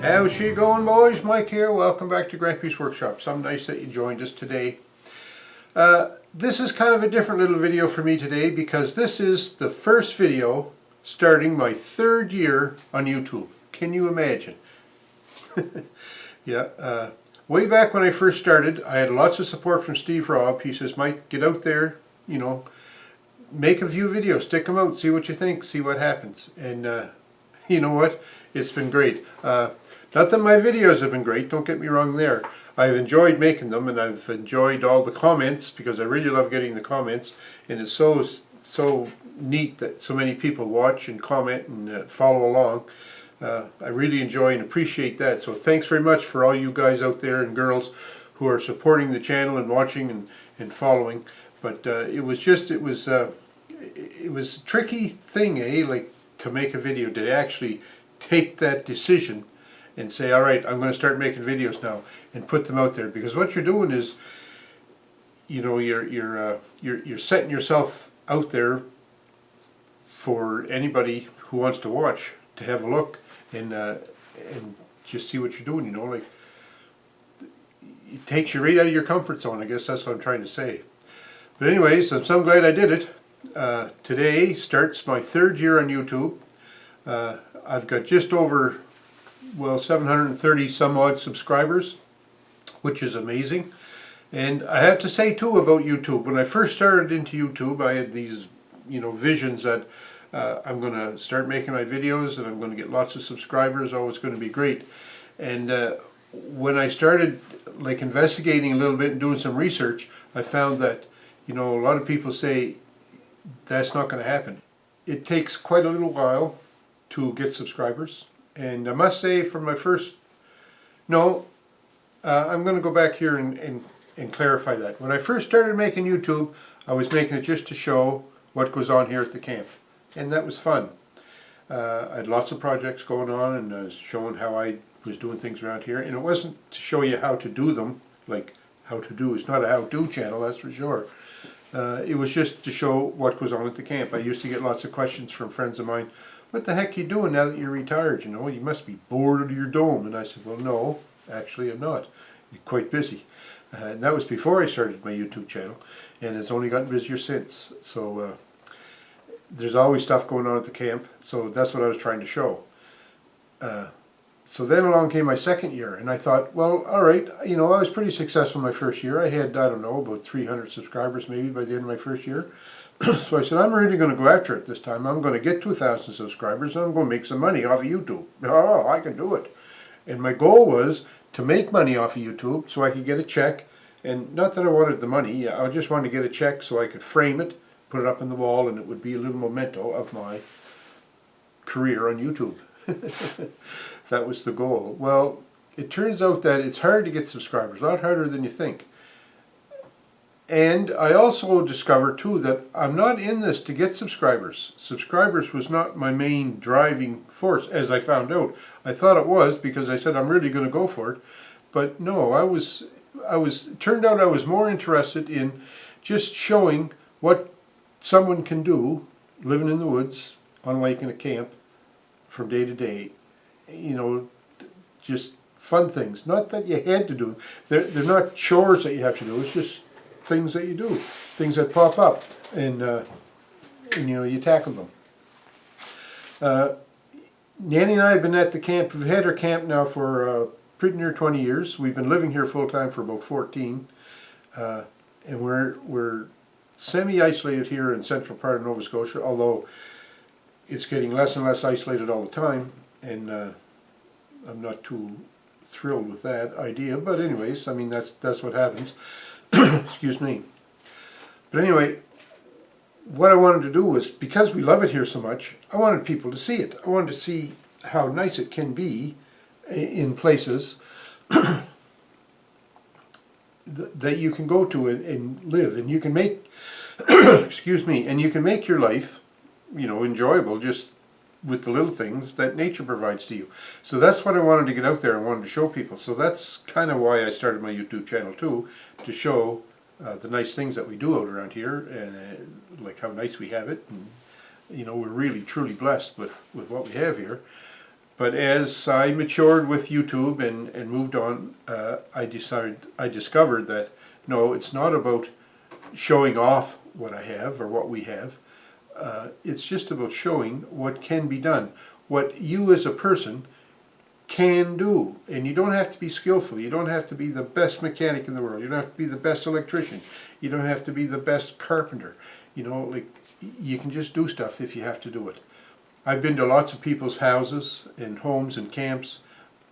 How's she going, boys? Mike here. Welcome back to Grampie's Workshop. So nice that you joined us today. This is kind of a different little video for me today because this is the first video starting my third year on YouTube. Can you imagine? Yeah. Way back when I first started, I had lots of support from Steve Robb. He says, Mike, get out there, make a few videos, stick them out, see what you think, see what happens. And you know what? It's been great. Not that my videos have been great, don't get me wrong there. I've enjoyed making them, and I've enjoyed all the comments because I really love getting the comments, and it's so neat that so many people watch and comment and follow along. I really enjoy and appreciate that. So thanks very much for all you guys out there and girls who are supporting the channel and watching and following. But it was a tricky thing, like to make a video, to actually take that decision and say, all right, I'm going to start making videos now and put them out there, because what you're doing is, you're setting yourself out there for anybody who wants to watch to have a look and just see what you're doing. Like, it takes you right out of your comfort zone. I guess that's what I'm trying to say. But anyways, I'm so glad I did it. Today starts my third year on YouTube. I've got just over 730 some odd subscribers, which is amazing. And I have to say too about YouTube, when I first started into YouTube, I had these visions that I'm going to start making my videos and I'm going to get lots of subscribers. Oh, it's going to be great. And when I started investigating a little bit and doing some research, I found that a lot of people say that's not going to happen. It takes quite a little while to get subscribers. And I must say, for my first, I'm going to go back here and clarify that. When I first started making YouTube, I was making it just to show what goes on here at the camp. And that was fun. I had lots of projects going on, and I was showing how I was doing things around here. And it wasn't to show you how to do them, like how to do. It's not a how-to channel, that's for sure. It was just to show what goes on at the camp. I used to get lots of questions from friends of mine. What the heck are you doing now that you're retired? You must be bored of your dome. And I said, well, no, actually I'm not. I'm quite busy. And that was before I started my YouTube channel, and it's only gotten busier since. So there's always stuff going on at the camp, so that's what I was trying to show. So then along came my second year, and I thought, well, all right, I was pretty successful my first year. I had, I don't know, about 300 subscribers maybe by the end of my first year. So I said, I'm really going to go after it this time. I'm going to get to 1,000 subscribers, and I'm going to make some money off of YouTube. Oh, I can do it. And my goal was to make money off of YouTube so I could get a check. And not that I wanted the money, I just wanted to get a check so I could frame it, put it up on the wall, and it would be a little memento of my career on YouTube. That was the goal. Well, it turns out that it's hard to get subscribers, a lot harder than you think. And I also discovered too that I'm not in this to get subscribers. Subscribers was not my main driving force, as I found out. I thought it was, because I said I'm really going to go for it. But no, it turned out I was more interested in just showing what someone can do living in the woods, on a lake, in a camp, from day to day. Just fun things. Not that you had to do. They're not chores that you have to do. It's just things that you do, things that pop up, and you tackle them. Nannie and I have been at the camp. We've had our camp now for pretty near 20 years. We've been living here full time for about 14, and we're semi-isolated here in central part of Nova Scotia, although it's getting less and less isolated all the time, and I'm not too thrilled with that idea. But anyways, I mean, that's what happens. Excuse me. But anyway, what I wanted to do was, because we love it here so much, I wanted people to see it. I wanted to see how nice it can be in places that you can go to and live, and you can make excuse me, and you can make your life enjoyable just with the little things that nature provides to you. So that's what I wanted to get out there and wanted to show people. So that's kind of why I started my YouTube channel too, to show the nice things that we do out around here, and like how nice we have it. And we're really truly blessed with what we have here. But as I matured with YouTube and moved on, I discovered that no, it's not about showing off what I have or what we have. It's just about showing what can be done, what you as a person can do. And you don't have to be skillful. You don't have to be the best mechanic in the world. You don't have to be the best electrician. You don't have to be the best carpenter. You know, like, you can just do stuff if you have to do it. I've been to lots of people's houses and homes and camps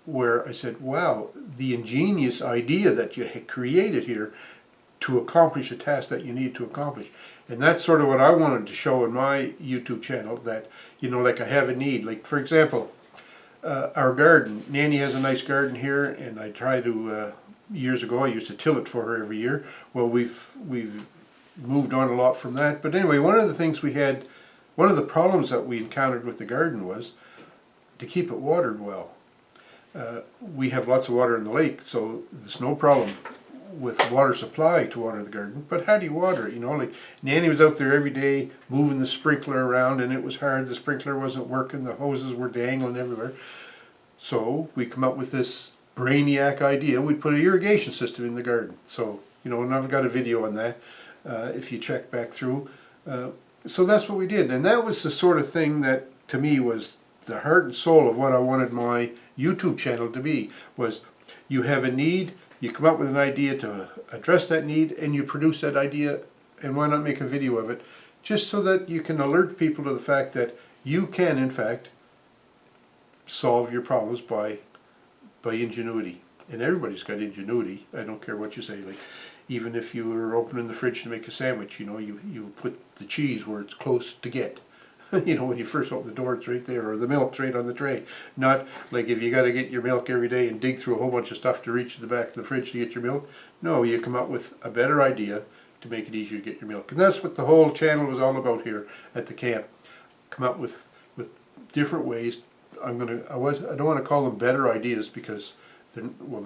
where I said, wow, the ingenious idea that you had created here to accomplish a task that you need to accomplish. And that's sort of what I wanted to show in my YouTube channel, that, you know, like I have a need. Like, for example, our garden. Nannie has a nice garden here, and I try to, years ago, I used to till it for her every year. Well, we've moved on a lot from that. But anyway, one of the things we had, one of the problems that we encountered with the garden was to keep it watered well. We have lots of water in the lake, so there's no problem with water supply to water the garden. But how do you water it? You know, like, Nannie was out there every day moving the sprinkler around, and it was hard. The sprinkler wasn't working. The hoses were dangling everywhere. So we come up with this brainiac idea. We'd put an irrigation system in the garden. So, you know, and I've got a video on that if you check back through. So that's what we did, and that was the sort of thing that, to me, was the heart and soul of what I wanted my YouTube channel to be, was you have a need, you come up with an idea to address that need, and you produce that idea, and why not make a video of it, just so that you can alert people to the fact that you can, in fact, solve your problems by ingenuity. And everybody's got ingenuity. I don't care what you say. Like, even if you were opening the fridge to make a sandwich, you know, you put the cheese where it's close to get. You know, when you first open the door, it's right there, or the milk's right on the tray. Not like if you got to get your milk every day and dig through a whole bunch of stuff to reach to the back of the fridge to get your milk. No, you come up with a better idea to make it easier to get your milk. And that's what the whole channel was all about here at the camp. Come up with different ways. I don't want to call them better ideas, because they're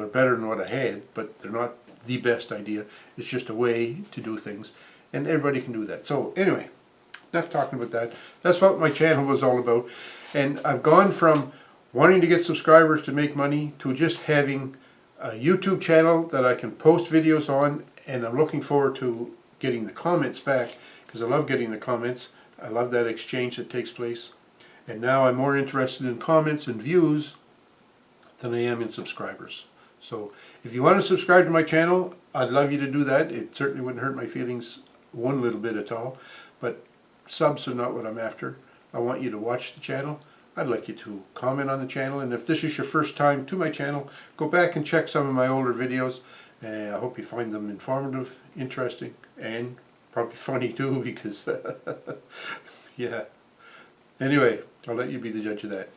better than what I had, but they're not the best idea. It's just a way to do things, and everybody can do that. So anyway, enough talking about that. That's what my channel was all about. And I've gone from wanting to get subscribers to make money to just having a YouTube channel that I can post videos on, and I'm looking forward to getting the comments back, because I love getting the comments. I love that exchange that takes place. And now I'm more interested in comments and views than I am in subscribers. So if you want to subscribe to my channel, I'd love you to do that. It certainly wouldn't hurt my feelings one little bit at all. But subs are not what I'm after. I want you to watch the channel. I'd like you to comment on the channel. And if this is your first time to my channel, go back and check some of my older videos. I hope you find them informative, interesting, and probably funny too, because yeah. Anyway, I'll let you be the judge of that.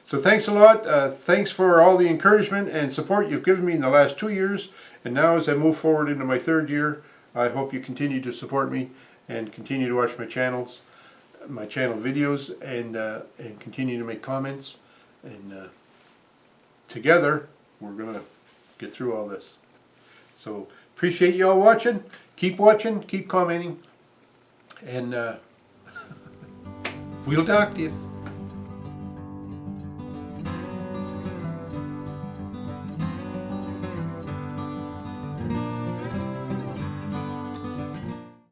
So thanks a lot. Thanks for all the encouragement and support you've given me in the last 2 years. And now as I move forward into my 3rd year, I hope you continue to support me and continue to watch my channel videos, and continue to make comments. And together, we're going to get through all this. So appreciate you all watching. Keep watching, keep commenting, and we'll talk to you.